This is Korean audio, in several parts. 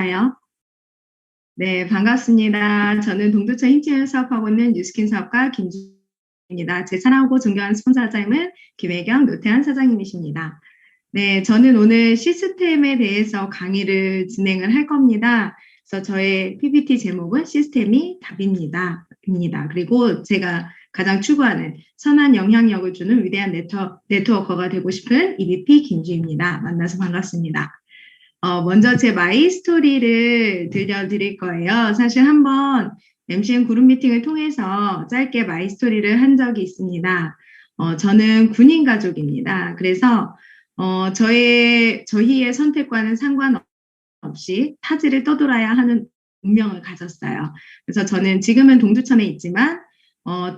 나요? 네, 반갑습니다. 저는 동두천 힘채널 사업하고 있는 뉴스킨 사업가 김주입니다. 제 사랑하고 존경하는 스폰서 사장님은 김혜경 노태한 사장님이십니다. 네, 저는 오늘 시스템에 대해서 강의를 진행을 할 겁니다. 그래서 저의 PPT 제목은 시스템이 답입니다. 그리고 제가 가장 추구하는 선한 영향력을 주는 위대한 네트워커가 되고 싶은 EVP 김주입니다. 만나서 반갑습니다. 먼저 제 마이 스토리를 들려드릴 거예요. 사실 한번 MCN 그룹 미팅을 통해서 짧게 마이 스토리를 한 적이 있습니다. 저는 군인 가족입니다. 그래서 저희의 선택과는 상관없이 타지를 떠돌아야 하는 운명을 가졌어요. 그래서 저는 지금은 동두천에 있지만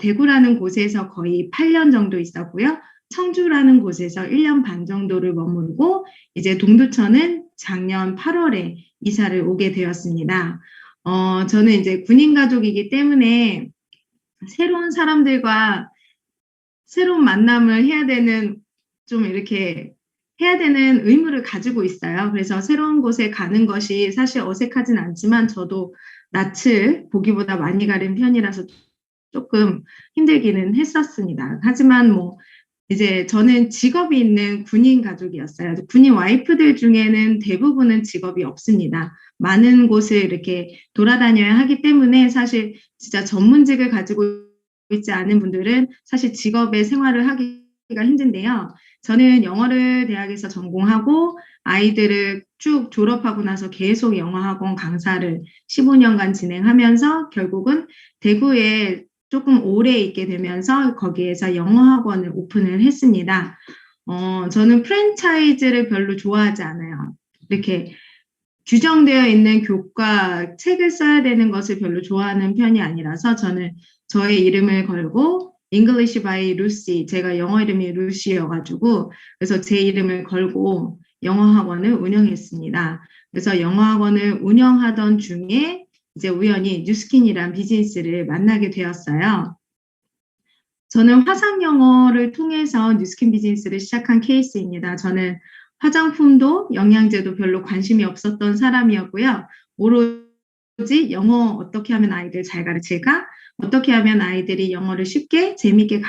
대구라는 곳에서 거의 8년 정도 있었고요. 청주라는 곳에서 1년 반 정도를 머물고 이제 동두천은 작년 8월에 이사를 오게 되었습니다. 저는 이제 군인 가족이기 때문에 새로운 사람들과 새로운 만남을 해야 되는 좀 이렇게 해야 되는 의무를 가지고 있어요. 그래서 새로운 곳에 가는 것이 사실 어색하진 않지만 저도 낯을 보기보다 많이 가린 편이라서 조금 힘들기는 했었습니다. 하지만 뭐 이제 저는 직업이 있는 군인 가족이었어요. 군인 와이프들 중에는 대부분은 직업이 없습니다. 많은 곳을 이렇게 돌아다녀야 하기 때문에 사실 진짜 전문직을 가지고 있지 않은 분들은 사실 직업의 생활을 하기가 힘든데요. 저는 영어를 대학에서 전공하고 아이들을 쭉 졸업하고 나서 계속 영어학원 강사를 15년간 진행하면서 결국은 대구에 조금 오래 있게 되면서 거기에서 영어학원을 오픈을 했습니다. 저는 프랜차이즈를 별로 좋아하지 않아요. 이렇게 규정되어 있는 교과, 책을 써야 되는 것을 별로 좋아하는 편이 아니라서 저는 저의 이름을 걸고 English by Lucy, 제가 영어 이름이 루시여가지고 그래서 제 이름을 걸고 영어학원을 운영했습니다. 그래서 영어학원을 운영하던 중에 이제 우연히 뉴스킨이란 비즈니스를 만나게 되었어요. 저는 화상 영어를 통해서 뉴스킨 비즈니스를 시작한 케이스입니다. 저는 화장품도 영양제도 별로 관심이 없었던 사람이었고요. 오로지 영어 어떻게 하면 아이들 잘 가르칠까? 어떻게 하면 아이들이 영어를 쉽게 재밌게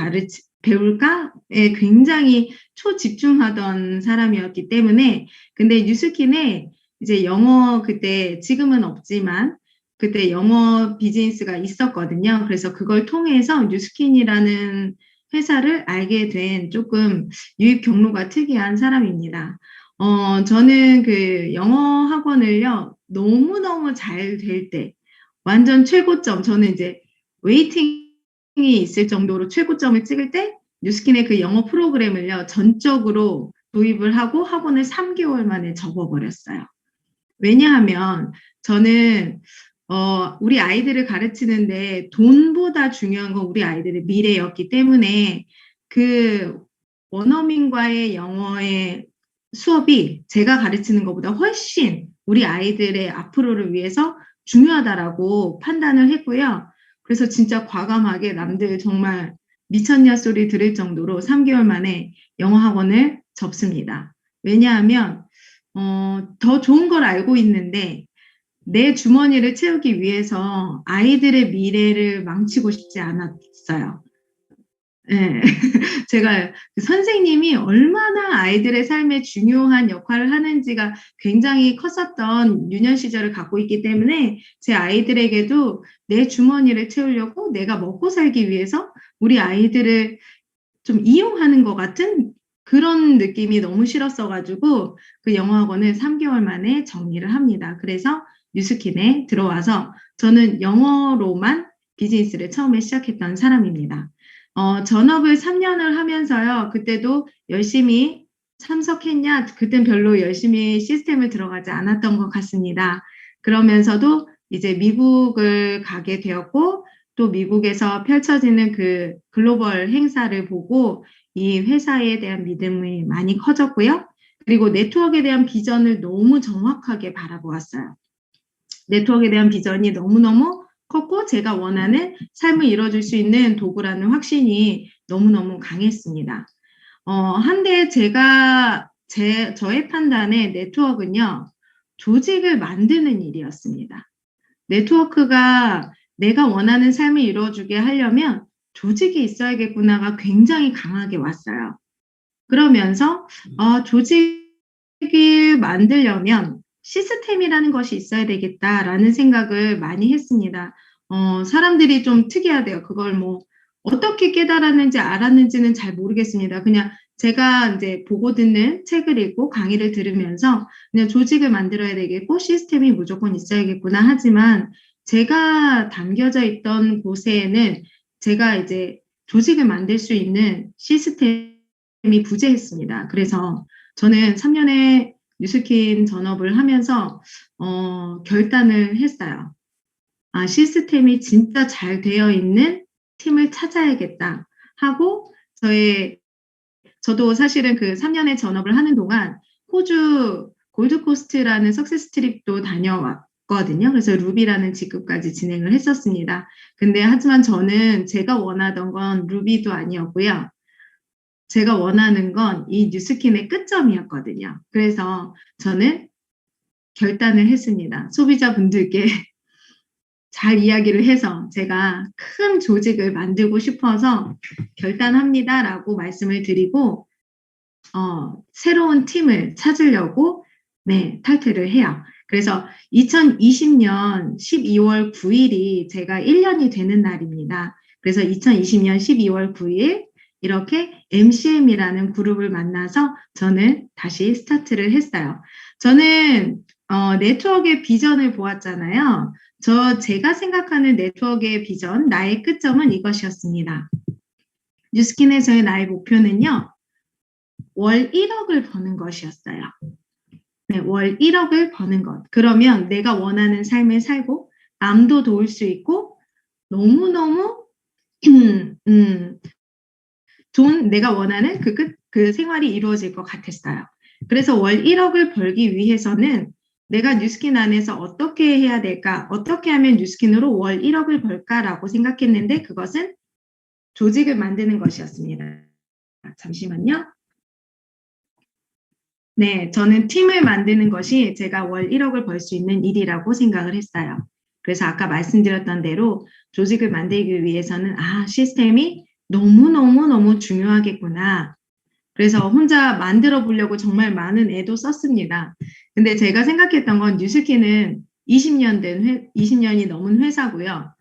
배울까에 굉장히 초집중하던 사람이었기 때문에 근데 뉴스킨에 이제 영어 그때 지금은 없지만 그때 영어 비즈니스가 있었거든요. 그래서 그걸 통해서 뉴스킨이라는 회사를 알게 된 조금 유입 경로가 특이한 사람입니다. 저는 그 영어 학원을요, 너무너무 잘 될 때, 완전 최고점, 저는 이제 웨이팅이 있을 정도로 최고점을 찍을 때, 뉴스킨의 그 영어 프로그램을요, 전적으로 도입을 하고 학원을 3개월 만에 접어버렸어요. 왜냐하면 저는 우리 아이들을 가르치는데 돈보다 중요한 건 우리 아이들의 미래였기 때문에 그 원어민과의 영어의 수업이 제가 가르치는 것보다 훨씬 우리 아이들의 앞으로를 위해서 중요하다라고 판단을 했고요. 그래서 진짜 과감하게 남들 정말 미쳤냐 소리 들을 정도로 3개월 만에 영어 학원을 접습니다. 왜냐하면 더 좋은 걸 알고 있는데 내 주머니를 채우기 위해서 아이들의 미래를 망치고 싶지 않았어요. 네. 제가 선생님이 얼마나 아이들의 삶에 중요한 역할을 하는지가 굉장히 컸었던 유년 시절을 갖고 있기 때문에 제 아이들에게도 내 주머니를 채우려고 내가 먹고 살기 위해서 우리 아이들을 좀 이용하는 것 같은 그런 느낌이 너무 싫었어가지고 그 영어학원을 3개월 만에 정리를 합니다. 그래서 뉴스킨에 들어와서 저는 영어로만 비즈니스를 처음에 시작했던 사람입니다. 전업을 3년을 하면서요. 그때도 열심히 참석했냐? 그땐 별로 열심히 시스템을 들어가지 않았던 것 같습니다. 그러면서도 이제 미국을 가게 되었고 또 미국에서 펼쳐지는 그 글로벌 행사를 보고 이 회사에 대한 믿음이 많이 커졌고요. 그리고 네트워크에 대한 비전을 너무 정확하게 바라보았어요. 네트워크에 대한 비전이 너무너무 컸고 제가 원하는 삶을 이뤄줄 수 있는 도구라는 확신이 너무너무 강했습니다. 한데 저의 판단에 네트워크는요. 조직을 만드는 일이었습니다. 네트워크가 내가 원하는 삶을 이루어주게 하려면 조직이 있어야겠구나가 굉장히 강하게 왔어요. 그러면서 조직을 만들려면 시스템이라는 것이 있어야 되겠다라는 생각을 많이 했습니다. 사람들이 좀 특이하대요. 그걸 뭐 어떻게 깨달았는지 알았는지는 잘 모르겠습니다. 그냥 제가 이제 보고 듣는 책을 읽고 강의를 들으면서 그냥 조직을 만들어야 되겠고 시스템이 무조건 있어야겠구나 하지만 제가 담겨져 있던 곳에는 제가 이제 조직을 만들 수 있는 시스템이 부재했습니다. 그래서 저는 3년의 뉴스킨 전업을 하면서 결단을 했어요. 시스템이 진짜 잘 되어 있는 팀을 찾아야겠다 하고 저도 사실은 그 3년의 전업을 하는 동안 호주 골드코스트라는 석세스 트립도 다녀왔거든요. 그래서 루비라는 직급까지 진행을 했었습니다. 근데 하지만 저는 제가 원하던 건 루비도 아니었고요. 제가 원하는 건 이 뉴스킨의 끝점이었거든요. 그래서 저는 결단을 했습니다. 소비자분들께 잘 이야기를 해서 제가 큰 조직을 만들고 싶어서 결단합니다라고 말씀을 드리고 새로운 팀을 찾으려고 탈퇴를 해요. 그래서 2020년 12월 9일이 제가 1년이 되는 날입니다. 그래서 2020년 12월 9일 이렇게 MCM이라는 그룹을 만나서 저는 다시 스타트를 했어요. 저는 네트워크의 비전을 보았잖아요. 제가 생각하는 네트워크의 비전, 나의 끝점은 이것이었습니다. 뉴스킨에서의 나의 목표는요. 월 1억을 버는 것이었어요. 네, 월 1억을 버는 것. 그러면 내가 원하는 삶을 살고 남도 도울 수 있고 너무너무 좋은 내가 원하는 그 생활이 이루어질 것 같았어요. 그래서 월 1억을 벌기 위해서는 내가 뉴스킨 안에서 어떻게 해야 될까? 어떻게 하면 뉴스킨으로 월 1억을 벌까라고 생각했는데 그것은 조직을 만드는 것이었습니다. 잠시만요. 네, 저는 팀을 만드는 것이 제가 월 1억을 벌 수 있는 일이라고 생각을 했어요. 그래서 아까 말씀드렸던 대로 조직을 만들기 위해서는 시스템이 너무너무 중요하겠구나. 그래서 혼자 만들어 보려고 정말 많은 애도 썼습니다. 근데 제가 생각했던 건 뉴스킨은 20년이 넘은 회사고요.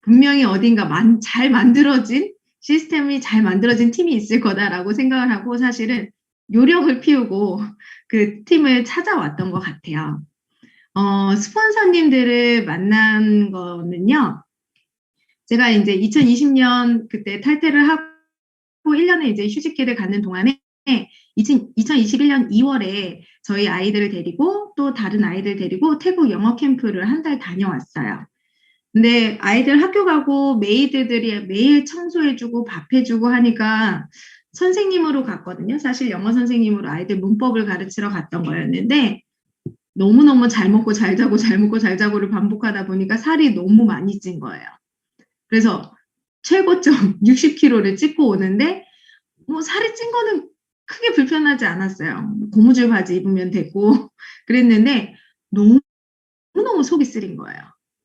분명히 어딘가 잘 만들어진 시스템이 잘 만들어진 팀이 있을 거다라고 생각을 하고 사실은 요령을 피우고 그 팀을 찾아왔던 것 같아요. 스폰서님들을 만난 거는요. 제가 이제 2020년 그때 탈퇴를 하고 1년에 이제 휴직기를 갖는 동안에 2021년 2월에 저희 아이들을 데리고 또 다른 아이들 데리고 태국 영어 캠프를 한 달 다녀왔어요. 근데 아이들 학교 가고 메이드들이 매일 청소해주고 밥해주고 하니까 선생님으로 갔거든요. 사실 영어 선생님으로 아이들 문법을 가르치러 갔던 거였는데 너무너무 잘 먹고 잘 자고 잘 먹고 잘 자고를 반복하다 보니까 살이 너무 많이 찐 거예요. 그래서 최고점 60kg를 찍고 오는데 뭐 살이 찐 거는 크게 불편하지 않았어요. 고무줄 바지 입으면 되고 그랬는데 너무너무 속이 쓰린 거예요.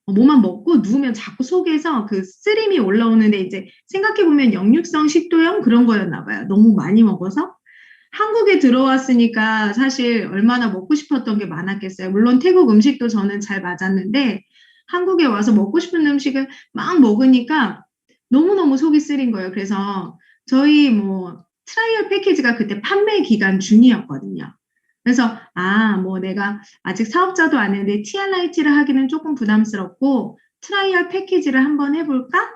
뭐만 먹고 누우면 자꾸 속에서 그 쓰림이 올라오는데 이제 생각해보면 역류성 식도염 그런 거였나 봐요. 너무 많이 먹어서. 한국에 들어왔으니까 사실 얼마나 먹고 싶었던 게 많았겠어요. 물론 태국 음식도 저는 잘 맞았는데 한국에 와서 먹고 싶은 음식을 막 먹으니까 너무너무 속이 쓰린 거예요. 그래서 저희 트라이얼 패키지가 그때 판매 기간 중이었거든요. 그래서 뭐 내가 아직 사업자도 아닌데 TRIT를 하기는 조금 부담스럽고 트라이얼 패키지를 한번 해볼까?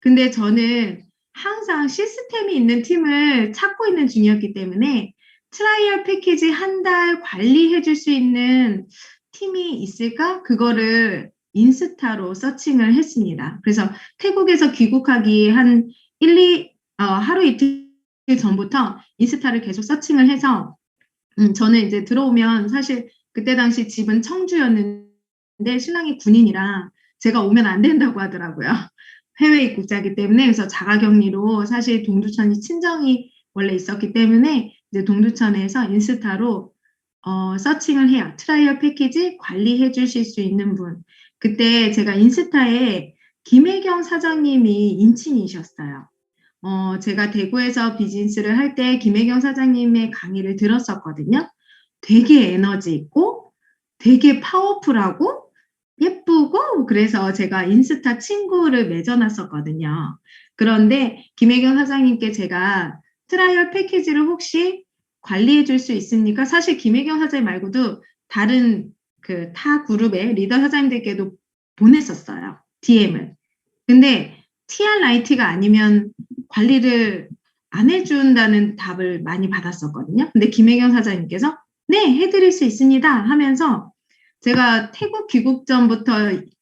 근데 저는 항상 시스템이 있는 팀을 찾고 있는 중이었기 때문에 트라이얼 패키지 한 달 관리해 줄 수 있는 팀이 있을까? 그거를 인스타로 서칭을 했습니다. 그래서 태국에서 귀국하기 한 하루 이틀 전부터 인스타를 계속 서칭을 해서 저는 이제 들어오면 사실 그때 당시 집은 청주였는데 신랑이 군인이라 제가 오면 안 된다고 하더라고요. 해외 입국자이기 때문에 그래서 자가격리로 사실 동두천이 친정이 원래 있었기 때문에 이제 동두천에서 인스타로 서칭을 해요. 트라이얼 패키지 관리해 주실 수 있는 분. 그때 제가 인스타에 김혜경 사장님이 인친이셨어요. 제가 대구에서 비즈니스를 할 때 김혜경 사장님의 강의를 들었었거든요. 되게 에너지 있고 되게 파워풀하고 예쁘고 그래서 제가 인스타 친구를 맺어놨었거든요. 그런데 김혜경 사장님께 제가 트라이얼 패키지를 혹시 관리해 줄 수 있습니까? 사실 김혜경 사장님 말고도 다른 그 타 그룹의 리더 사장님들께도 보냈었어요. DM을. 근데 TR 라이트가 아니면 관리를 안 해준다는 답을 많이 받았었거든요. 근데 김혜경 사장님께서 네, 해드릴 수 있습니다 하면서 제가 태국 귀국 전부터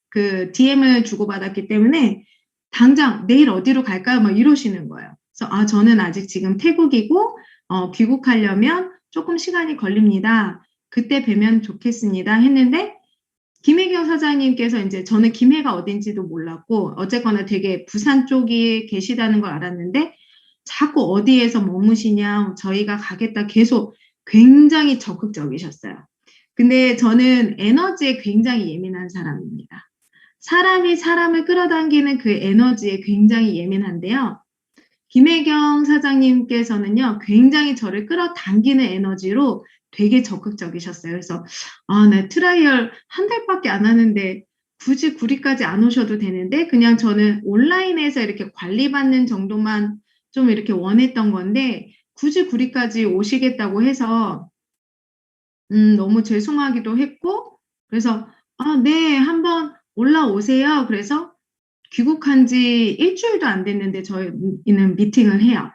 그 DM을 주고받았기 때문에 당장 내일 어디로 갈까요? 막 이러시는 거예요. 그래서 저는 아직 지금 태국이고 귀국하려면 조금 시간이 걸립니다. 그때 뵈면 좋겠습니다 했는데 김혜경 사장님께서 이제 저는 김해가 어딘지도 몰랐고 어쨌거나 되게 부산 쪽에 계시다는 걸 알았는데 자꾸 어디에서 머무시냐 저희가 가겠다 계속 굉장히 적극적이셨어요. 근데 저는 에너지에 굉장히 예민한 사람입니다. 사람이 사람을 끌어당기는 그 에너지에 굉장히 예민한데요. 김혜경 사장님께서는요, 굉장히 저를 끌어당기는 에너지로 되게 적극적이셨어요. 그래서, 네, 트라이얼 한 달밖에 안 하는데 굳이 구리까지 안 오셔도 되는데, 그냥 저는 온라인에서 이렇게 관리받는 정도만 좀 이렇게 원했던 건데, 굳이 구리까지 오시겠다고 해서, 너무 죄송하기도 했고, 그래서, 네, 한번 올라오세요. 그래서 귀국한 지 일주일도 안 됐는데 저희는 미팅을 해요.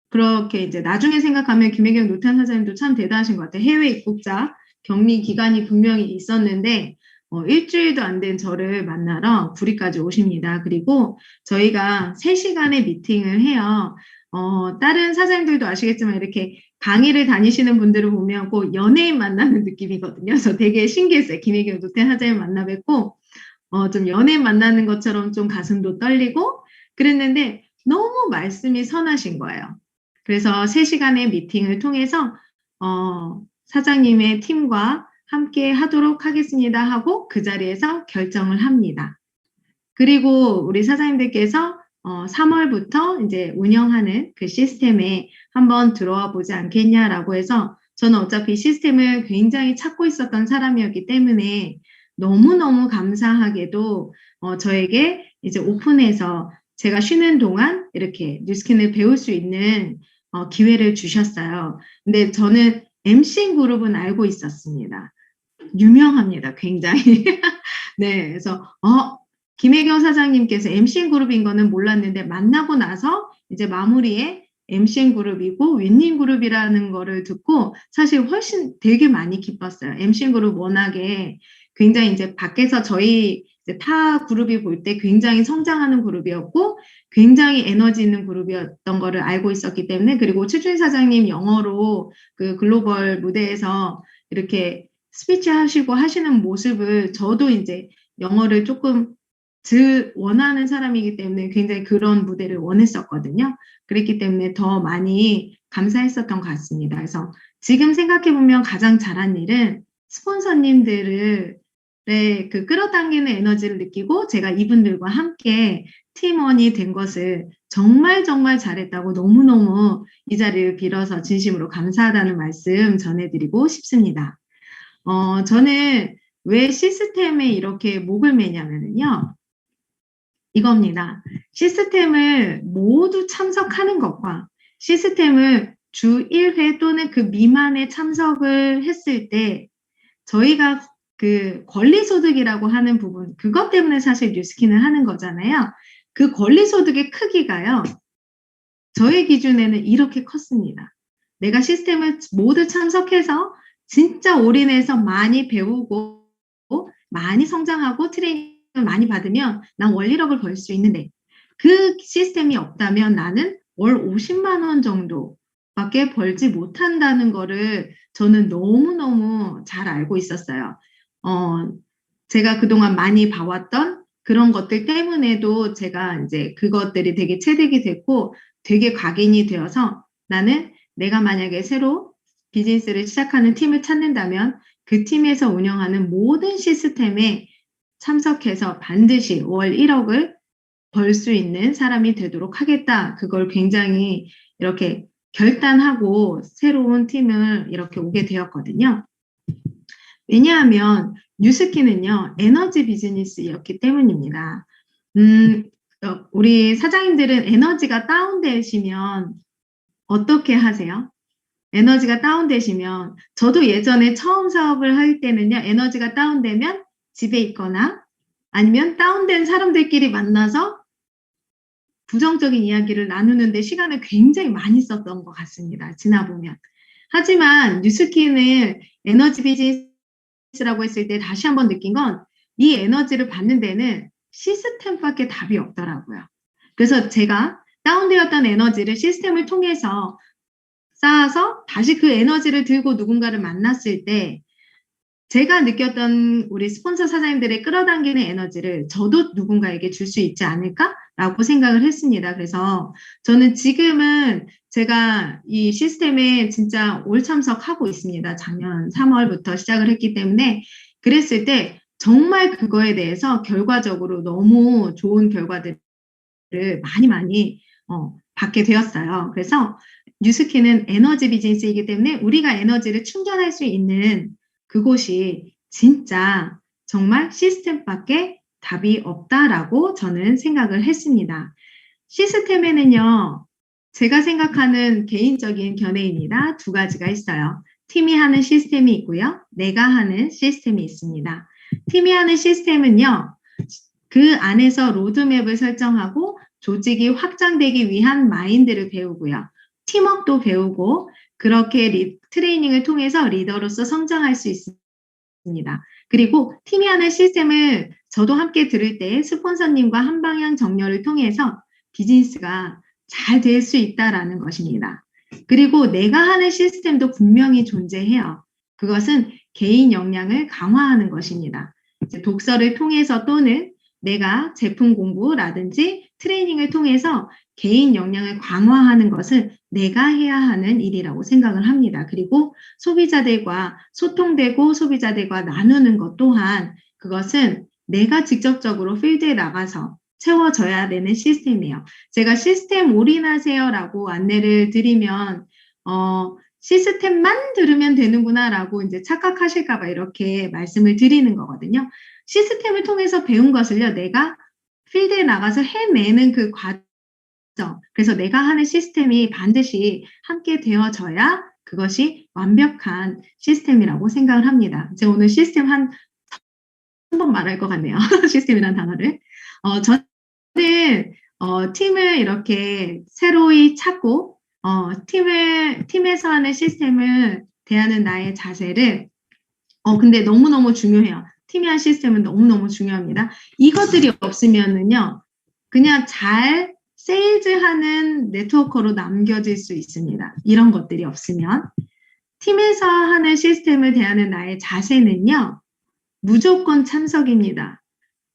그렇게 이제 나중에 생각하면 김혜경 노태한 사장님도 참 대단하신 것 같아요. 해외 입국자 격리 기간이 분명히 있었는데 일주일도 안 된 저를 만나러 구리까지 오십니다. 그리고 저희가 3시간의 미팅을 해요. 다른 사장님들도 아시겠지만 이렇게 강의를 다니시는 분들을 보면 꼭 연예인 만나는 느낌이거든요. 그래서 되게 신기했어요. 김혜경 노태한 사장님 만나 뵙고 좀 연애 만나는 것처럼 좀 가슴도 떨리고 그랬는데 너무 말씀이 선하신 거예요. 그래서 3시간의 미팅을 통해서 사장님의 팀과 함께 하도록 하겠습니다 하고 그 자리에서 결정을 합니다. 그리고 우리 사장님들께서 3월부터 이제 운영하는 그 시스템에 한번 들어와 보지 않겠냐라고 해서 저는 어차피 시스템을 굉장히 찾고 있었던 사람이었기 때문에 너무너무 감사하게도 저에게 이제 오픈해서 제가 쉬는 동안 이렇게 뉴스킨을 배울 수 있는 기회를 주셨어요. 근데 저는 MC 그룹은 알고 있었습니다. 유명합니다. 굉장히. 네, 그래서 김혜경 사장님께서 MC 그룹인 거는 몰랐는데 만나고 나서 이제 마무리에 MC 그룹이고 윈닝 그룹이라는 거를 듣고 사실 훨씬 되게 많이 기뻤어요. MC 그룹 워낙에 굉장히 이제 밖에서 저희 이제 타 그룹이 볼 때 굉장히 성장하는 그룹이었고 굉장히 에너지 있는 그룹이었던 거를 알고 있었기 때문에 그리고 최준 사장님 영어로 그 글로벌 무대에서 이렇게 스피치 하시고 하시는 모습을 저도 이제 영어를 조금 원하는 사람이기 때문에 굉장히 그런 무대를 원했었거든요. 그랬기 때문에 더 많이 감사했었던 것 같습니다. 그래서 지금 생각해보면 가장 잘한 일은 스폰서님들을 그 끌어당기는 에너지를 느끼고 제가 이분들과 함께 팀원이 된 것을 정말 정말 잘했다고 너무너무 이 자리를 빌어서 진심으로 감사하다는 말씀 전해드리고 싶습니다. 저는 왜 시스템에 이렇게 목을 매냐면요. 이겁니다. 시스템을 모두 참석하는 것과 시스템을 주 1회 또는 그 미만의 참석을 했을 때 저희가 그 권리소득이라고 하는 부분, 그것 때문에 사실 뉴스킨을 하는 거잖아요. 그 권리소득의 크기가요. 저의 기준에는 이렇게 컸습니다. 내가 시스템을 모두 참석해서 진짜 올인해서 많이 배우고 많이 성장하고 트레이닝을 많이 받으면 난 원리력을 벌 수 있는데 그 시스템이 없다면 나는 월 50만 원 정도밖에 벌지 못한다는 거를 저는 너무너무 잘 알고 있었어요. 제가 그동안 많이 봐왔던 그런 것들 때문에도 제가 이제 그것들이 되게 체득이 됐고 되게 각인이 되어서 나는 내가 만약에 새로 비즈니스를 시작하는 팀을 찾는다면 그 팀에서 운영하는 모든 시스템에 참석해서 반드시 월 1억을 벌 수 있는 사람이 되도록 하겠다. 그걸 굉장히 이렇게 결단하고 새로운 팀을 이렇게 오게 되었거든요. 왜냐하면 뉴스키는요, 에너지 비즈니스였기 때문입니다. 우리 사장님들은 에너지가 다운되시면 어떻게 하세요? 에너지가 다운되시면, 저도 예전에 처음 사업을 할 때는요, 에너지가 다운되면 집에 있거나 아니면 다운된 사람들끼리 만나서 부정적인 이야기를 나누는데 시간을 굉장히 많이 썼던 것 같습니다. 지나보면. 하지만 뉴스키는 에너지 비즈니스라고 했을 때 다시 한번 느낀 건 이 에너지를 받는 데는 시스템밖에 답이 없더라고요. 그래서 제가 다운되었던 에너지를 시스템을 통해서 쌓아서 다시 그 에너지를 들고 누군가를 만났을 때 제가 느꼈던 우리 스폰서 사장님들의 끌어당기는 에너지를 저도 누군가에게 줄 수 있지 않을까라고 생각을 했습니다. 그래서 저는 지금은 제가 이 시스템에 진짜 올 참석하고 있습니다. 작년 3월부터 시작을 했기 때문에 그랬을 때 정말 그거에 대해서 결과적으로 너무 좋은 결과들을 많이 받게 되었어요. 그래서 뉴스키는 에너지 비즈니스이기 때문에 우리가 에너지를 충전할 수 있는 그곳이 진짜 정말 시스템밖에 답이 없다라고 저는 생각을 했습니다. 시스템에는요, 제가 생각하는 개인적인 견해입니다. 두 가지가 있어요. 팀이 하는 시스템이 있고요. 내가 하는 시스템이 있습니다. 팀이 하는 시스템은요, 그 안에서 로드맵을 설정하고 조직이 확장되기 위한 마인드를 배우고요. 팀워크도 배우고 그렇게 트레이닝을 통해서 리더로서 성장할 수 있습니다. 그리고 팀이 하는 시스템을 저도 함께 들을 때 스폰서님과 한방향 정렬을 통해서 비즈니스가 잘 될 수 있다라는 것입니다. 그리고 내가 하는 시스템도 분명히 존재해요. 그것은 개인 역량을 강화하는 것입니다. 독서를 통해서 또는 내가 제품 공부라든지 트레이닝을 통해서 개인 역량을 강화하는 것은 내가 해야 하는 일이라고 생각을 합니다. 그리고 소비자들과 소통되고 소비자들과 나누는 것 또한 그것은 내가 직접적으로 필드에 나가서 채워져야 되는 시스템이에요. 제가 시스템 올인하세요라고 안내를 드리면 시스템만 들으면 되는구나라고 이제 착각하실까봐 이렇게 말씀을 드리는 거거든요. 시스템을 통해서 배운 것을요, 내가 필드에 나가서 해내는 그 과정. 그래서 내가 하는 시스템이 반드시 함께 되어져야 그것이 완벽한 시스템이라고 생각을 합니다. 제가 오늘 시스템 한 번 말할 것 같네요. 시스템이라는 단어를. 저는 팀을 이렇게 새로이 찾고 팀에서 하는 시스템을 대하는 나의 자세를 근데 너무너무 중요해요. 팀이 한 시스템은 너무너무 중요합니다. 이것들이 없으면은요, 그냥 잘 세일즈하는 네트워커로 남겨질 수 있습니다. 이런 것들이 없으면. 팀에서 하는 시스템을 대하는 나의 자세는요, 무조건 참석입니다.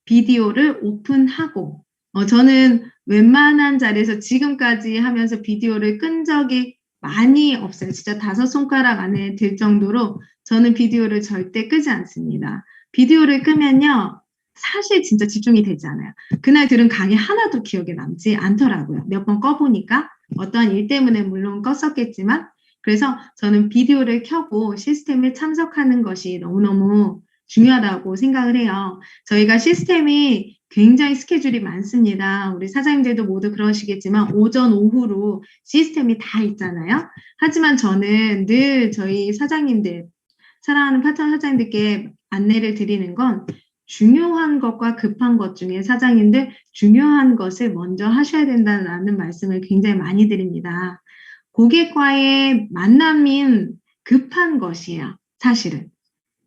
비디오를 오픈하고, 저는 웬만한 자리에서 지금까지 하면서 비디오를 끈 적이 많이 없어요. 진짜 5손가락 안에 들 정도로 저는 비디오를 절대 끄지 않습니다. 비디오를 끄면요, 사실 진짜 집중이 되지 않아요. 그날 들은 강의 하나도 기억에 남지 않더라고요. 몇 번 꺼보니까 어떠한 일 때문에 물론 껐었겠지만 그래서 저는 비디오를 켜고 시스템에 참석하는 것이 너무너무 중요하다고 생각을 해요. 저희가 시스템이 굉장히 스케줄이 많습니다. 우리 사장님들도 모두 그러시겠지만 오전, 오후로 시스템이 다 있잖아요. 하지만 저는 늘 저희 사장님들, 사랑하는 파트너 사장님들께 안내를 드리는 건 중요한 것과 급한 것 중에 사장님들 중요한 것을 먼저 하셔야 된다는 말씀을 굉장히 많이 드립니다. 고객과의 만남인 급한 것이에요, 사실은.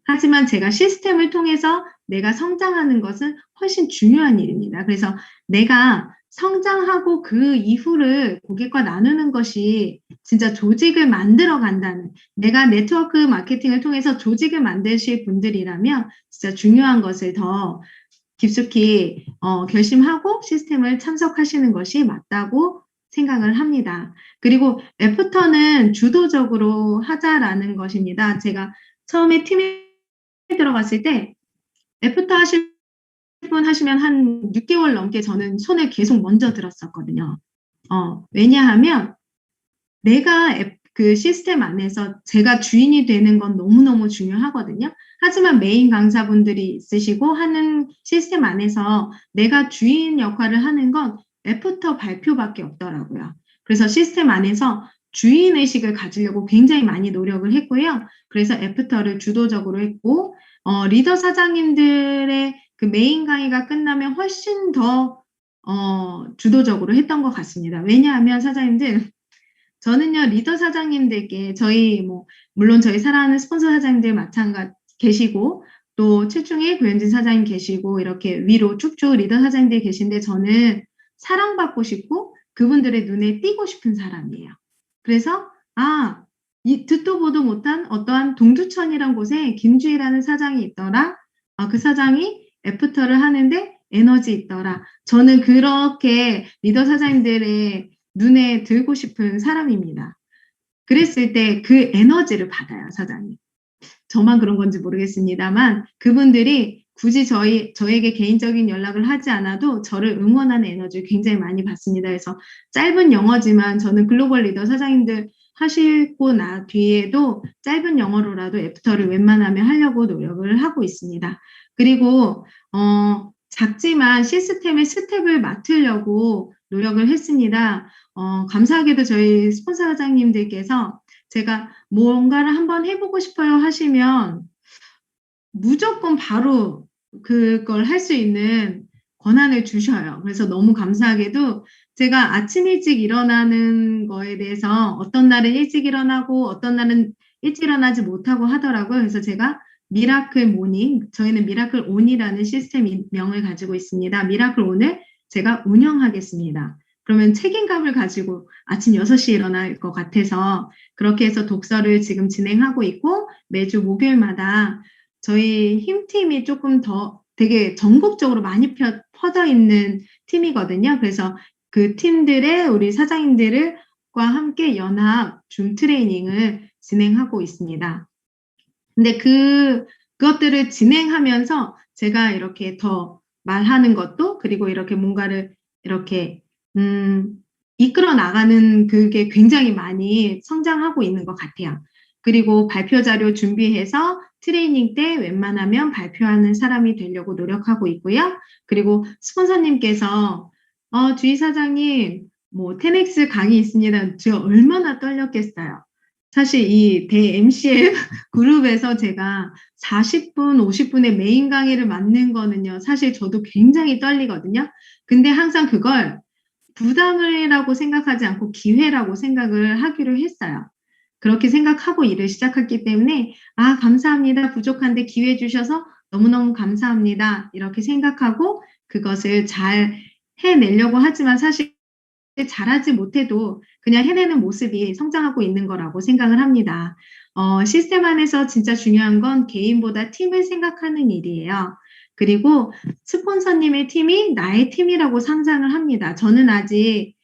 하지만 제가 시스템을 통해서 내가 성장하는 것은 훨씬 중요한 일입니다. 그래서 내가 성장하고 그 이후를 고객과 나누는 것이 진짜 조직을 만들어 간다는, 내가 네트워크 마케팅을 통해서 조직을 만드실 분들이라면 진짜 중요한 것을 더 깊숙이 결심하고 시스템을 참석하시는 것이 맞다고 생각을 합니다. 그리고 애프터는 주도적으로 하자라는 것입니다. 제가 처음에 팀에 들어갔을 때 애프터 하실 분 하시면 한 6개월 넘게 저는 손을 계속 먼저 들었었거든요. 왜냐하면 내가 그 시스템 안에서 제가 주인이 되는 건 너무너무 중요하거든요. 하지만 메인 강사분들이 있으시고 하는 시스템 안에서 내가 주인 역할을 하는 건 애프터 발표밖에 없더라고요. 그래서 시스템 안에서 주인의식을 가지려고 굉장히 많이 노력을 했고요. 그래서 애프터를 주도적으로 했고, 리더 사장님들의 그 메인 강의가 끝나면 훨씬 더, 주도적으로 했던 것 같습니다. 왜냐하면 사장님들, 저는요, 리더 사장님들께 물론 저희 사랑하는 스폰서 사장님들 마찬가지 계시고, 또 최충희 고현진 사장님 계시고, 이렇게 위로 쭉쭉 리더 사장님들 계신데 저는 사랑받고 싶고 그분들의 눈에 띄고 싶은 사람이에요. 그래서, 이 듣도 보도 못한 어떠한 동두천이란 곳에 김주희라는 사장이 있더라. 그 사장이 애프터를 하는데 에너지 있더라. 저는 그렇게 리더 사장님들의 눈에 들고 싶은 사람입니다. 그랬을 때 그 에너지를 받아요, 사장님. 저만 그런 건지 모르겠습니다만 그분들이 굳이 저에게 개인적인 연락을 하지 않아도 저를 응원하는 에너지를 굉장히 많이 받습니다. 그래서 짧은 영어지만 저는 글로벌 리더 사장님들 하시고 나 뒤에도 짧은 영어로라도 애프터를 웬만하면 하려고 노력을 하고 있습니다. 그리고 작지만 시스템의 스텝을 맡으려고 노력을 했습니다. 감사하게도 저희 스폰서 사장님들께서 제가 뭔가를 한번 해보고 싶어요 하시면 무조건 바로 그걸 할 수 있는 권한을 주셔요. 그래서 너무 감사하게도 제가 아침 일찍 일어나는 거에 대해서 어떤 날은 일찍 일어나고 어떤 날은 일찍 일어나지 못하고 하더라고요. 그래서 제가 미라클 모닝, 저희는 미라클 온이라는 시스템 명을 가지고 있습니다. 미라클 온을 제가 운영하겠습니다. 그러면 책임감을 가지고 아침 6시에 일어날 것 같아서 그렇게 해서 독서를 지금 진행하고 있고 매주 목요일마다 저희 힘팀이 조금 더 되게 전국적으로 많이 퍼져 있는 팀이거든요. 그래서 그 팀들의 우리 사장님들과 함께 연합 줌 트레이닝을 진행하고 있습니다. 근데 그것들을 진행하면서 제가 이렇게 더 말하는 것도 그리고 이렇게 뭔가를 이렇게 이끌어 나가는 그게 굉장히 많이 성장하고 있는 것 같아요. 그리고 발표 자료 준비해서 트레이닝 때 웬만하면 발표하는 사람이 되려고 노력하고 있고요. 그리고 스폰서님께서 주희 사장님 테넥스 강의 있습니다. 제가 얼마나 떨렸겠어요. 사실 이 대 MCM 그룹에서 제가 40분, 50분의 메인 강의를 맡는 거는요. 사실 저도 굉장히 떨리거든요. 근데 항상 그걸 부담이라고 생각하지 않고 기회라고 생각을 하기로 했어요. 그렇게 생각하고 일을 시작했기 때문에 감사합니다. 부족한데 기회 주셔서 너무너무 감사합니다. 이렇게 생각하고 그것을 잘 해내려고 하지만 사실 잘하지 못해도 그냥 해내는 모습이 성장하고 있는 거라고 생각을 합니다. 시스템 안에서 진짜 중요한 건 개인보다 팀을 생각하는 일이에요. 그리고 스폰서님의 팀이 나의 팀이라고 상상을 합니다. 저는 아직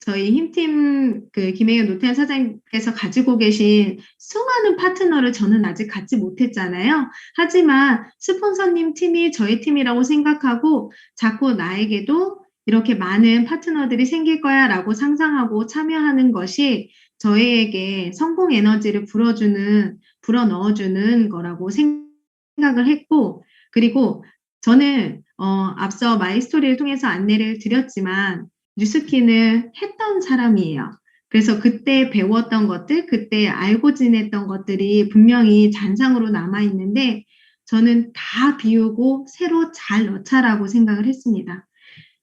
저희 힘팀 김혜연 노태현 사장님께서 가지고 계신 수많은 파트너를 저는 아직 갖지 못했잖아요. 하지만 스폰서님 팀이 저희 팀이라고 생각하고 자꾸 나에게도 이렇게 많은 파트너들이 생길 거야 라고 상상하고 참여하는 것이 저희에게 성공 에너지를 불어 넣어주는 거라고 생각을 했고, 그리고 저는 앞서 마이스토리를 통해서 안내를 드렸지만 뉴스킨을 했던 사람이에요. 그래서 그때 배웠던 것들, 그때 알고 지냈던 것들이 분명히 잔상으로 남아있는데 저는 다 비우고 새로 잘 넣자라고 생각을 했습니다.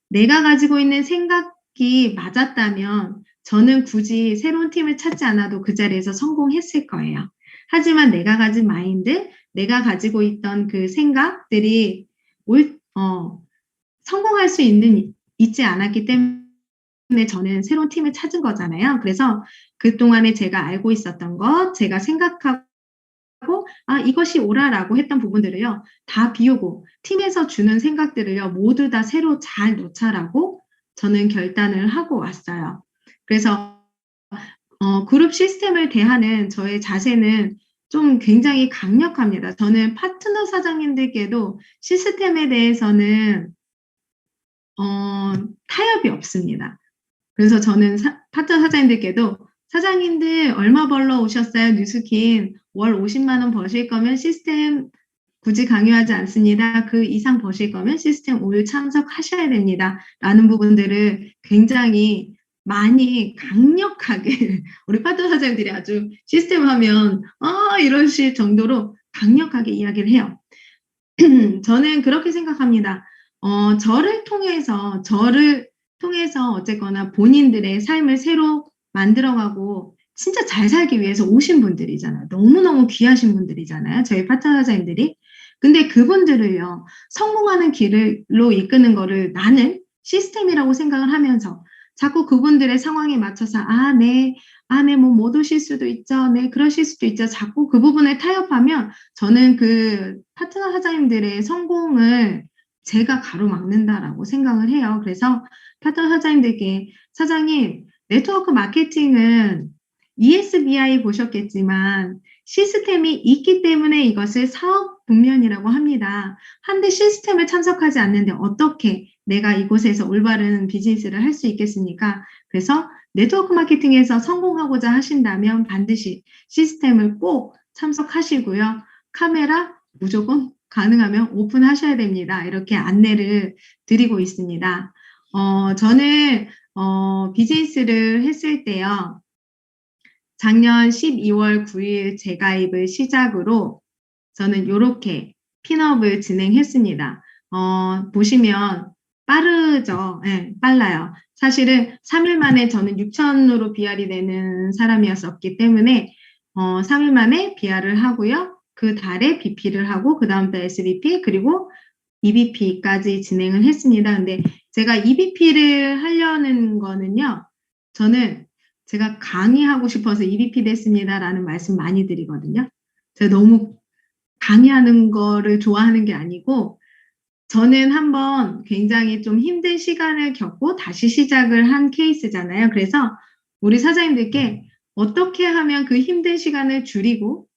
내가 가지고 있는 생각이 맞았다면 저는 굳이 새로운 팀을 찾지 않아도 그 자리에서 성공했을 거예요. 하지만 내가 가진 마인드, 내가 가지고 있던 그 생각들이 성공할 수 있지 않았기 때문에 저는 새로운 팀을 찾은 거잖아요. 그래서 그동안에 제가 알고 있었던 것, 제가 생각하고 이것이 옳아라고 했던 부분들을요, 다 비우고 팀에서 주는 생각들을요, 모두 다 새로 잘 놓자라고 저는 결단을 하고 왔어요. 그래서 그룹 시스템을 대하는 저의 자세는 좀 굉장히 강력합니다. 저는 파트너 사장님들께도 시스템에 대해서는 타협이 없습니다. 그래서 저는 파트너 사장님들께도 사장님들 얼마 벌러 오셨어요? 뉴스킨 월 50만 원 버실 거면 시스템 굳이 강요하지 않습니다. 그 이상 버실 거면 시스템 올 참석하셔야 됩니다. 라는 부분들을 굉장히 많이 강력하게 우리 파트너 사장님들이 아주 시스템 하면 이러실 정도로 강력하게 이야기를 해요. 저는 그렇게 생각합니다. 저를 통해서 어쨌거나 본인들의 삶을 새로 만들어가고 진짜 잘 살기 위해서 오신 분들이잖아요. 너무너무 귀하신 분들이잖아요. 저희 파트너 사장님들이. 근데 그분들을요, 성공하는 길로 이끄는 거를 나는 시스템이라고 생각을 하면서 자꾸 그분들의 상황에 맞춰서 네, 뭐 못 오실 수도 있죠. 네, 그러실 수도 있죠. 자꾸 그 부분을 타협하면 저는 그 파트너 사장님들의 성공을 제가 가로막는다라고 생각을 해요. 그래서 파트너 사장님들께 사장님, 네트워크 마케팅은 ESBI 보셨겠지만 시스템이 있기 때문에 이것을 사업 분면이라고 합니다. 한데 시스템을 참석하지 않는데 어떻게 내가 이곳에서 올바른 비즈니스를 할 수 있겠습니까? 그래서 네트워크 마케팅에서 성공하고자 하신다면 반드시 시스템을 꼭 참석하시고요. 카메라 무조건 가능하면 오픈하셔야 됩니다. 이렇게 안내를 드리고 있습니다. 저는 비즈니스를 했을 때요. 작년 12월 9일 재가입을 시작으로 저는 이렇게 핀업을 진행했습니다. 보시면 빠르죠? 네, 빨라요. 사실은 3일 만에 저는 6천으로 BR이 되는 사람이었었기 때문에 3일 만에 BR을 하고요. 그 달에 BP를 하고 그 다음 달 SBP 그리고 EBP까지 진행을 했습니다. 근데 제가 EBP를 하려는 거는요. 저는 제가 강의하고 싶어서 EBP 됐습니다라는 말씀 많이 드리거든요. 제가 너무 강의하는 거를 좋아하는 게 아니고 저는 한번 굉장히 좀 힘든 시간을 겪고 다시 시작을 한 케이스잖아요. 그래서 우리 사장님들께 어떻게 하면 그 힘든 시간을 줄이고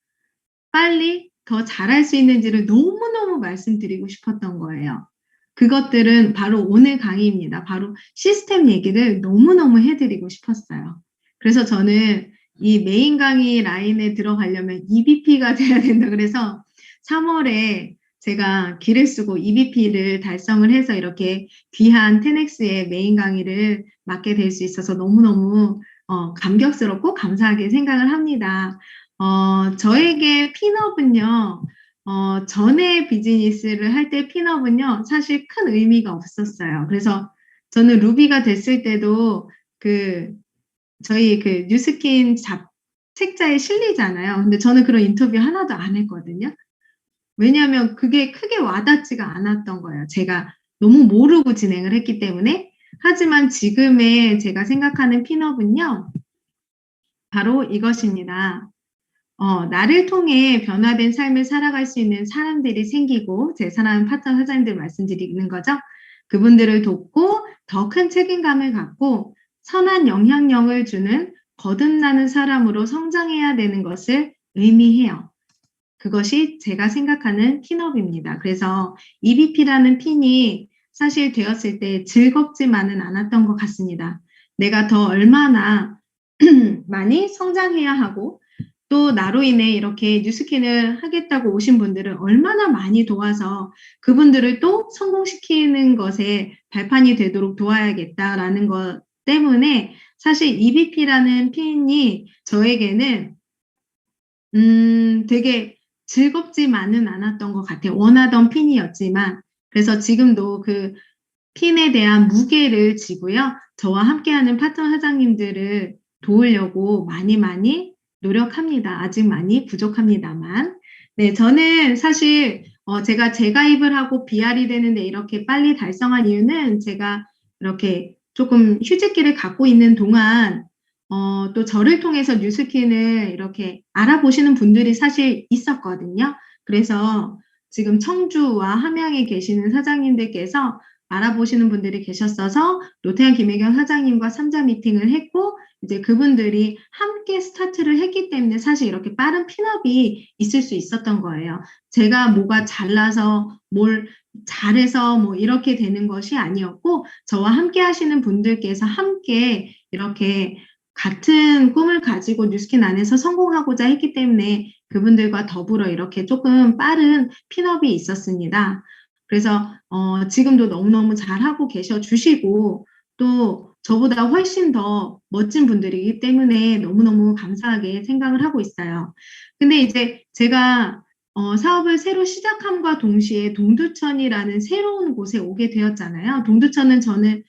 빨리 더 잘할 수 있는지를 너무너무 말씀드리고 싶었던 거예요. 그것들은 바로 오늘 강의입니다. 바로 시스템 얘기를 너무너무 해드리고 싶었어요. 그래서 저는 이 메인 강의 라인에 들어가려면 EBP가 돼야 된다. 그래서 3월에 제가 기를 쓰고 EBP를 달성을 해서 이렇게 귀한 10X의 메인 강의를 맡게 될 수 있어서 너무너무 감격스럽고 감사하게 생각을 합니다. 저에게 핀업은요, 전에 비즈니스를 할 때 핀업은요, 사실 큰 의미가 없었어요. 그래서 저는 루비가 됐을 때도 저희 뉴스킨 책자에 실리잖아요. 근데 저는 그런 인터뷰 하나도 안 했거든요. 왜냐하면 그게 크게 와닿지가 않았던 거예요. 제가 너무 모르고 진행을 했기 때문에. 하지만 지금의 제가 생각하는 핀업은요, 바로 이것입니다. 나를 통해 변화된 삶을 살아갈 수 있는 사람들이 생기고 제 사랑하는 파트너 사장님들 말씀드리는 거죠. 그분들을 돕고 더 큰 책임감을 갖고 선한 영향력을 주는 거듭나는 사람으로 성장해야 되는 것을 의미해요. 그것이 제가 생각하는 핀업입니다. 그래서 EBP라는 핀이 사실 되었을 때 즐겁지만은 않았던 것 같습니다. 내가 더 얼마나 많이 성장해야 하고 또 나로 인해 이렇게 뉴스킨을 하겠다고 오신 분들을 얼마나 많이 도와서 그분들을 또 성공시키는 것에 발판이 되도록 도와야겠다라는 것 때문에 사실 EBP라는 핀이 저에게는 되게 즐겁지만은 않았던 것 같아요. 원하던 핀이었지만 그래서 지금도 그 핀에 대한 무게를 지고요. 저와 함께하는 파트너 사장님들을 도우려고 많이 노력합니다. 아직 많이 부족합니다만. 네, 저는 사실 제가 재가입을 하고 BR이 되는데 이렇게 빨리 달성한 이유는 제가 이렇게 조금 휴직기를 갖고 있는 동안 또 저를 통해서 뉴스킨을 이렇게 알아보시는 분들이 사실 있었거든요. 그래서 지금 청주와 함양에 계시는 사장님들께서 알아보시는 분들이 계셨어서 노태한 김혜경 사장님과 3자 미팅을 했고 이제 그분들이 함께 스타트를 했기 때문에 사실 이렇게 빠른 핀업이 있을 수 있었던 거예요. 제가 뭐가 잘나서 뭘 잘해서 뭐 이렇게 되는 것이 아니었고 저와 함께 하시는 분들께서 함께 이렇게 같은 꿈을 가지고 뉴스킨 안에서 성공하고자 했기 때문에 그분들과 더불어 이렇게 조금 빠른 핀업이 있었습니다. 그래서 지금도 너무너무 잘하고 계셔 주시고 또 저보다 훨씬 더 멋진 분들이기 때문에 너무너무 감사하게 생각을 하고 있어요. 근데 이제 제가 사업을 새로 시작함과 동시에 동두천이라는 새로운 곳에 오게 되었잖아요. 동두천은 저는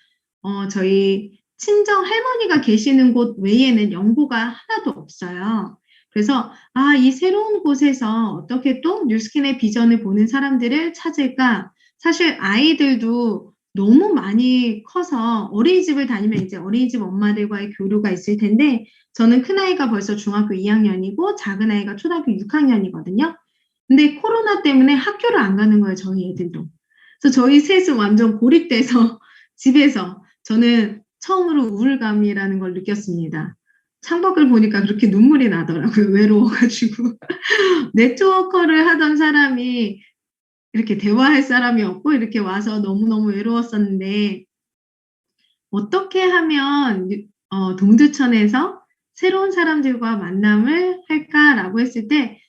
저희 친정 할머니가 계시는 곳 외에는 연고가 하나도 없어요. 그래서 이 새로운 곳에서 어떻게 또 뉴스킨의 비전을 보는 사람들을 찾을까? 사실 아이들도 너무 많이 커서 어린이집을 다니면 이제 어린이집 엄마들과의 교류가 있을 텐데 저는 큰아이가 벌써 중학교 2학년이고 작은아이가 초등학교 6학년이거든요. 근데 코로나 때문에 학교를 안 가는 거예요, 저희 애들도. 그래서 저희 셋은 완전 고립돼서 집에서 저는 처음으로 우울감이라는 걸 느꼈습니다. 창밖을 보니까 그렇게 눈물이 나더라고요. 외로워가지고. 네트워커를 하던 사람이 이렇게 대화할 사람이 없고 이렇게 와서 너무너무 외로웠었는데 어떻게 하면 동두천에서 새로운 사람들과 만남을 할까라고 했을 때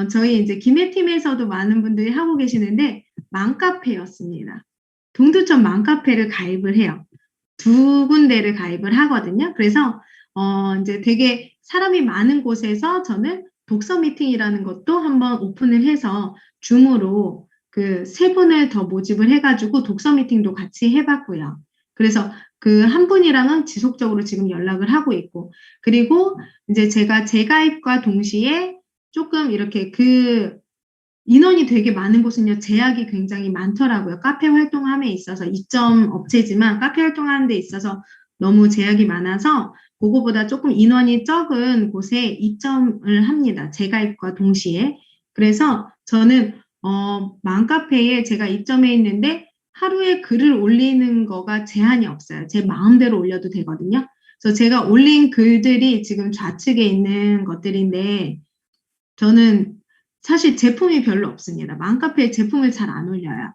저희 이제 김해팀에서도 많은 분들이 하고 계시는데 맘카페였습니다. 동두천 맘카페를 가입을 해요. 2군데를 가입을 하거든요. 그래서 이제 되게 사람이 많은 곳에서 저는 독서 미팅이라는 것도 한번 오픈을 해서 줌으로 그 3분을 더 모집을 해가지고 독서 미팅도 같이 해봤고요. 그래서 그 한 분이랑은 지속적으로 지금 연락을 하고 있고 그리고 이제 제가 재가입과 동시에 조금 이렇게 그 인원이 되게 많은 곳은요, 제약이 굉장히 많더라고요. 카페 활동함에 있어서, 입점 업체지만 카페 활동하는 데 있어서 너무 제약이 많아서, 그거보다 조금 인원이 적은 곳에 입점을 합니다. 재가입과 동시에. 그래서 저는, 맘카페에 제가 입점해 있는데, 하루에 글을 올리는 거가 제한이 없어요. 제 마음대로 올려도 되거든요. 그래서 제가 올린 글들이 지금 좌측에 있는 것들인데, 저는 사실 제품이 별로 없습니다. 맘카페에 제품을 잘 안 올려요.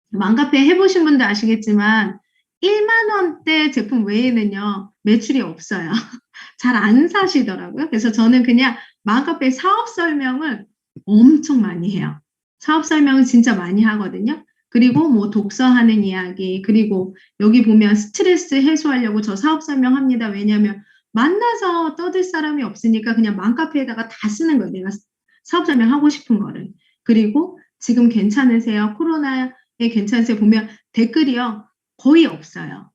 맘카페 해보신 분들 아시겠지만 1만 원대 제품 외에는요 매출이 없어요. 잘 안 사시더라고요. 그래서 저는 그냥 맘카페 사업 설명을 엄청 많이 해요. 사업 설명을 진짜 많이 하거든요. 그리고 뭐 독서하는 이야기, 그리고 여기 보면 스트레스 해소하려고 저 사업 설명합니다. 왜냐하면 만나서 떠들 사람이 없으니까 그냥 맘카페에다가 다 쓰는 거예요. 내가 사업 설명하고 싶은 거를. 그리고 지금 괜찮으세요? 코로나에 괜찮으세요? 보면 댓글이요. 거의 없어요.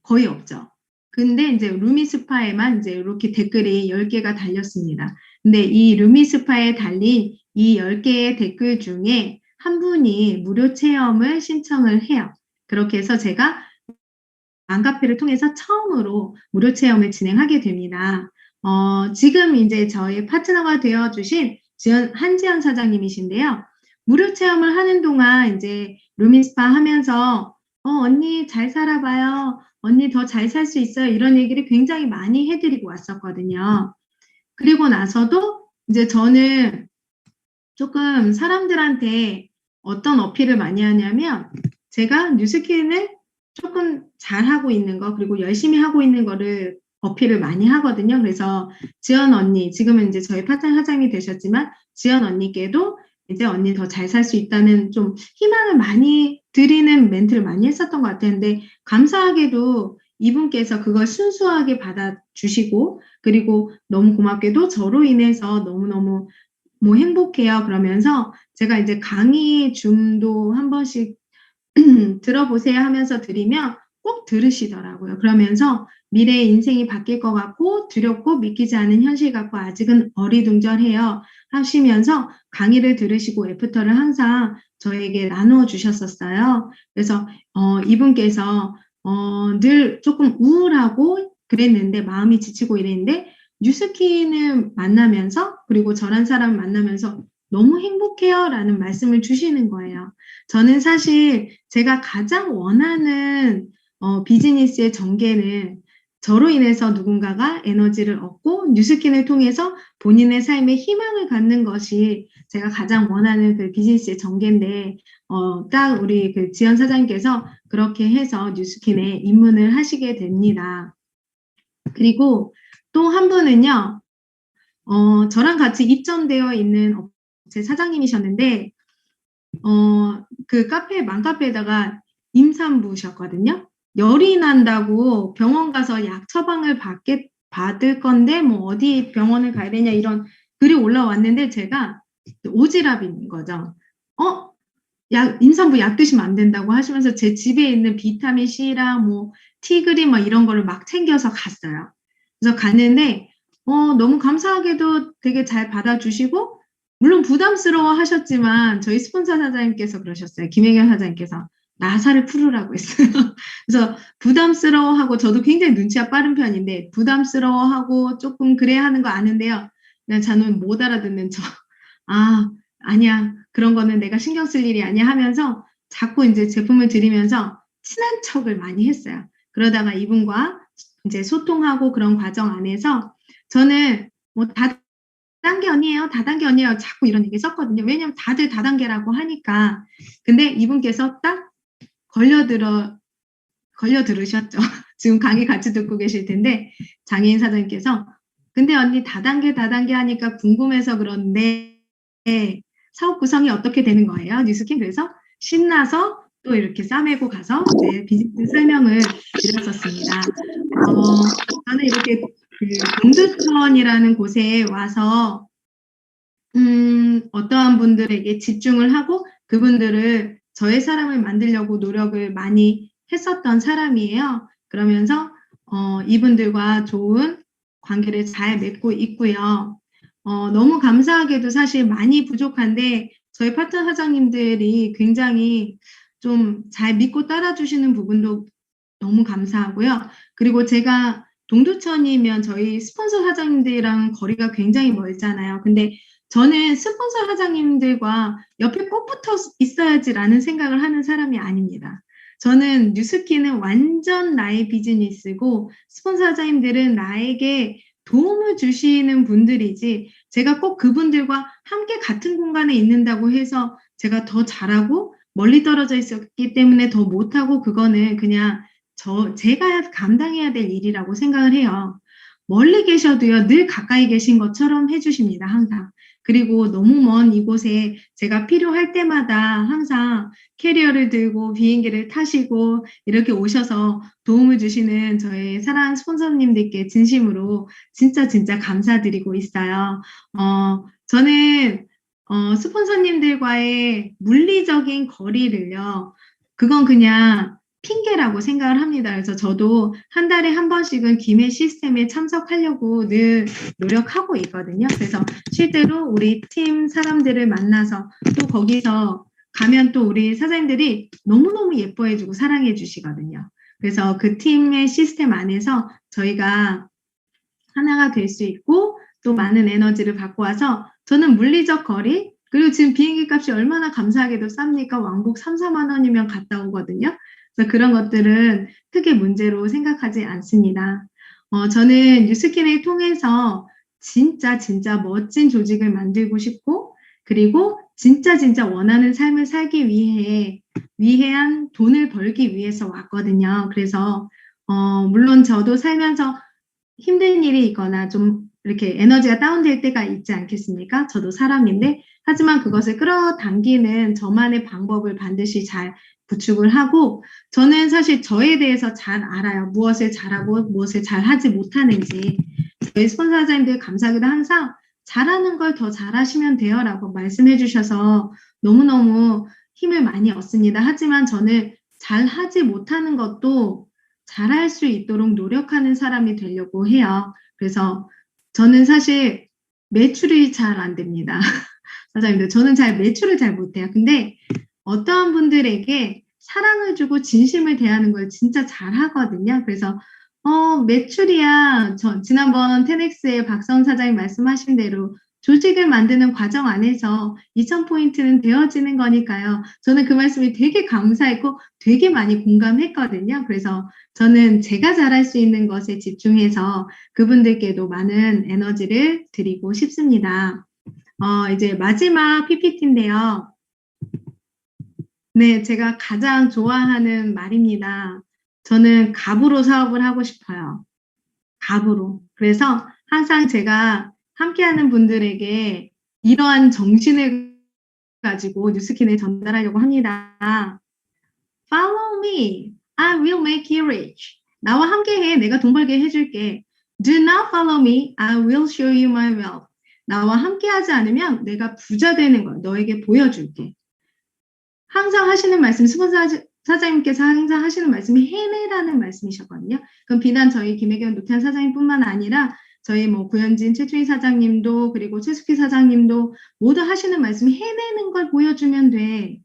거의 없죠. 근데 이제 루미스파에만 이제 이렇게 댓글이 10개가 달렸습니다. 근데 이 루미스파에 달린 이 10개의 댓글 중에 한 분이 무료 체험을 신청을 해요. 그렇게 해서 제가 맘카페를 통해서 처음으로 무료 체험을 진행하게 됩니다. 지금 이제 저희 파트너가 되어주신 한지연 사장님이신데요. 무료 체험을 하는 동안 이제 루미스파 하면서 언니 잘 살아봐요. 언니 더 잘 살 수 있어요. 이런 얘기를 굉장히 많이 해드리고 왔었거든요. 그리고 나서도 이제 저는 조금 사람들한테 어떤 어필을 많이 하냐면 제가 뉴스킨을 조금 잘하고 있는 거 그리고 열심히 하고 있는 거를 어필을 많이 하거든요. 그래서 지연 언니, 지금은 이제 저희 파트너 사장이 되셨지만 지연 언니께도 이제 언니 더 잘 살 수 있다는 좀 희망을 많이 드리는 멘트를 많이 했었던 것 같았는데 감사하게도 이분께서 그걸 순수하게 받아주시고 그리고 너무 고맙게도 저로 인해서 너무너무 뭐 행복해요. 그러면서 제가 이제 강의 줌도 한 번씩 들어보세요 하면서 드리면 꼭 들으시더라고요. 그러면서 미래의 인생이 바뀔 것 같고 두렵고 믿기지 않은 현실 같고 아직은 어리둥절해요 하시면서 강의를 들으시고 애프터를 항상 저에게 나누어 주셨었어요. 그래서 이분께서 늘 조금 우울하고 그랬는데 마음이 지치고 이랬는데 뉴스킨을 만나면서 그리고 저란 사람을 만나면서 너무 행복해요 라는 말씀을 주시는 거예요. 저는 사실 제가 가장 원하는 비즈니스의 전개는 저로 인해서 누군가가 에너지를 얻고 뉴스킨을 통해서 본인의 삶에 희망을 갖는 것이 제가 가장 원하는 그 비즈니스의 전개인데 딱 우리 그 지연 사장님께서 그렇게 해서 뉴스킨에 입문을 하시게 됩니다. 그리고 또 한 분은요, 저랑 같이 입점되어 있는 업체 사장님이셨는데, 그 카페, 맘카페에다가 임산부셨거든요. 열이 난다고 병원 가서 약 처방을 받을 건데, 뭐 어디 병원을 가야 되냐 이런 글이 올라왔는데 제가 오지랖인 거죠. 임산부 약 드시면 안 된다고 하시면서 제 집에 있는 비타민 C랑 뭐 티그린 뭐 이런 거를 막 챙겨서 갔어요. 그래서 갔는데 너무 감사하게도 되게 잘 받아주시고 물론 부담스러워 하셨지만 저희 스폰서 사장님께서 그러셨어요. 김혜경 사장님께서 나사를 풀으라고 했어요. 그래서 부담스러워하고 저도 굉장히 눈치가 빠른 편인데 부담스러워하고 조금 그래야 하는 거 아는데요. 그냥 저는 못 알아듣는 저. 아니야. 그런 거는 내가 신경 쓸 일이 아니야 하면서 자꾸 이제 제품을 드리면서 친한 척을 많이 했어요. 그러다가 이분과 이제 소통하고 그런 과정 안에서 저는 뭐 다단계 언니예요. 다단계 언니예요. 자꾸 이런 얘기 썼거든요. 왜냐면 다들 다단계라고 하니까. 근데 이분께서 딱 걸려들으셨죠. 지금 강의 같이 듣고 계실 텐데 장애인 사장님께서 근데 언니 다단계 하니까 궁금해서 그런데 사업 구성이 어떻게 되는 거예요? 뉴스킨 그래서 신나서 또 이렇게 싸매고 가서 이제 비즈니스 설명을 드렸었습니다. 저는 이렇게 그 동두천이라는 곳에 와서 어떠한 분들에게 집중을 하고 그분들을 저의 사람을 만들려고 노력을 많이 했었던 사람이에요. 그러면서 이분들과 좋은 관계를 잘 맺고 있고요. 너무 감사하게도 사실 많이 부족한데 저희 파트너 사장님들이 굉장히 좀 잘 믿고 따라주시는 부분도 너무 감사하고요. 그리고 제가 동두천이면 저희 스폰서 사장님들이랑 거리가 굉장히 멀잖아요. 근데 저는 스폰서 사장님들과 옆에 꼭 붙어 있어야지라는 생각을 하는 사람이 아닙니다. 저는 뉴스킨은 완전 나의 비즈니스고 스폰서 사장님들은 나에게 도움을 주시는 분들이지 제가 꼭 그분들과 함께 같은 공간에 있는다고 해서 제가 더 잘하고 멀리 떨어져 있었기 때문에 더 못하고 그거는 그냥 제가 감당해야 될 일이라고 생각을 해요. 멀리 계셔도요, 늘 가까이 계신 것처럼 해주십니다, 항상. 그리고 너무 먼 이곳에 제가 필요할 때마다 항상 캐리어를 들고 비행기를 타시고 이렇게 오셔서 도움을 주시는 저의 사랑하는 스폰서님들께 진심으로 진짜 감사드리고 있어요. 저는 스폰서님들과의 물리적인 거리를요, 그건 그냥 핑계라고 생각을 합니다. 그래서 저도 한 달에 한 번씩은 기매 시스템에 참석하려고 늘 노력하고 있거든요. 그래서 실제로 우리 팀 사람들을 만나서 또 거기서 가면 또 우리 사장님들이 너무너무 예뻐해주고 사랑해주시거든요. 그래서 그 팀의 시스템 안에서 저희가 하나가 될 수 있고 또 많은 에너지를 갖고 와서 저는 물리적 거리 그리고 지금 비행기 값이 얼마나 감사하게도 쌉니까? 왕복 3, 4만 원이면 갔다 오거든요. 그래서 그런 것들은 크게 문제로 생각하지 않습니다. 저는 뉴스킨을 통해서 진짜 멋진 조직을 만들고 싶고 그리고 진짜 원하는 삶을 살기 위해한 돈을 벌기 위해서 왔거든요. 그래서 물론 저도 살면서 힘든 일이 있거나 좀 이렇게 에너지가 다운될 때가 있지 않겠습니까? 저도 사람인데 하지만 그것을 끌어당기는 저만의 방법을 반드시 잘 구축을 하고 저는 사실 저에 대해서 잘 알아요. 무엇을 잘하고 무엇을 잘하지 못하는지. 저희 스폰서 사장님들 감사하게도 항상 잘하는 걸 더 잘하시면 돼요 라고 말씀해 주셔서 너무너무 힘을 많이 얻습니다. 하지만 저는 잘하지 못하는 것도 잘할 수 있도록 노력하는 사람이 되려고 해요. 그래서 저는 사실 매출이 잘 안 됩니다. 사장님들 저는 매출을 잘 못해요. 근데 어떠한 분들에게 사랑을 주고 진심을 대하는 걸 진짜 잘 하거든요. 그래서 매출이야 지난번 테넥스의 박선 사장님 말씀하신 대로 조직을 만드는 과정 안에서 2,000포인트는 되어지는 거니까요. 저는 그 말씀이 되게 감사했고 되게 많이 공감했거든요. 그래서 저는 제가 잘할 수 있는 것에 집중해서 그분들께도 많은 에너지를 드리고 싶습니다. 이제 마지막 PPT인데요. 네, 제가 가장 좋아하는 말입니다. 저는 갑으로 사업을 하고 싶어요. 갑으로. 그래서 항상 제가 함께하는 분들에게 이러한 정신을 가지고 뉴스킨을 전달하려고 합니다. Follow me. I will make you rich. 나와 함께해. 내가 돈 벌게 해줄게. Do not follow me. I will show you my wealth. 나와 함께하지 않으면 내가 부자 되는 걸 너에게 보여줄게. 항상 하시는 말씀, 스폰서 사장님께서 항상 하시는 말씀이 해내라는 말씀이셨거든요. 그럼 비단 저희 김혜경 노태한 사장님뿐만 아니라 저희 뭐 구현진 최충희 사장님도 그리고 최숙희 사장님도 모두 하시는 말씀이 해내는 걸 보여주면 돼.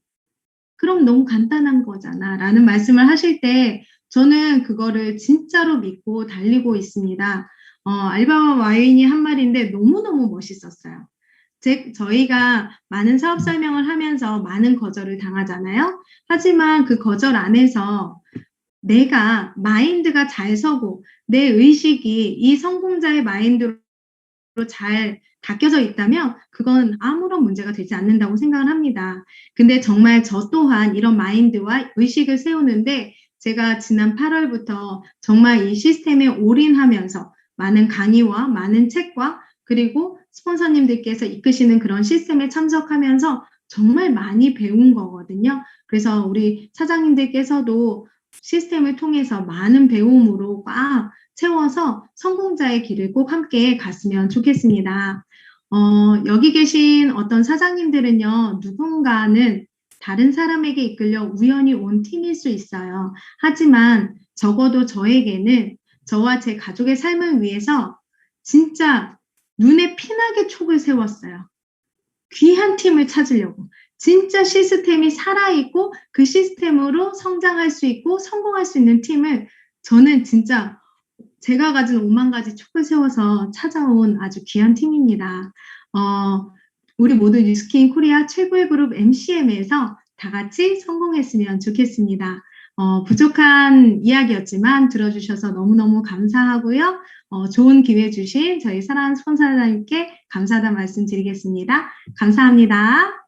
그럼 너무 간단한 거잖아 라는 말씀을 하실 때 저는 그거를 진짜로 믿고 달리고 있습니다. 알바와 와인이 한 말인데 너무너무 멋있었어요. 저희가 많은 사업 설명을 하면서 많은 거절을 당하잖아요. 하지만 그 거절 안에서 내가 마인드가 잘 서고 내 의식이 이 성공자의 마인드로 잘 닦여져 있다면 그건 아무런 문제가 되지 않는다고 생각을 합니다. 근데 정말 저 또한 이런 마인드와 의식을 세우는데 제가 지난 8월부터 정말 이 시스템에 올인하면서 많은 강의와 많은 책과 그리고 스폰서님들께서 이끄시는 그런 시스템에 참석하면서 정말 많이 배운 거거든요. 그래서 우리 사장님들께서도 시스템을 통해서 많은 배움으로 꽉 채워서 성공자의 길을 꼭 함께 갔으면 좋겠습니다. 여기 계신 어떤 사장님들은요, 누군가는 다른 사람에게 이끌려 우연히 온 팀일 수 있어요. 하지만 적어도 저에게는 저와 제 가족의 삶을 위해서 진짜 눈에 피나게 촉을 세웠어요. 귀한 팀을 찾으려고. 진짜 시스템이 살아있고 그 시스템으로 성장할 수 있고 성공할 수 있는 팀을 저는 진짜 제가 가진 5만 가지 촉을 세워서 찾아온 아주 귀한 팀입니다. 우리 모두 뉴스킨 코리아 최고의 그룹 MCM에서 다 같이 성공했으면 좋겠습니다. 부족한 이야기였지만 들어주셔서 너무너무 감사하고요. 좋은 기회 주신 저희 사랑하는 스폰서님께 감사하다는 말씀 드리겠습니다. 감사합니다.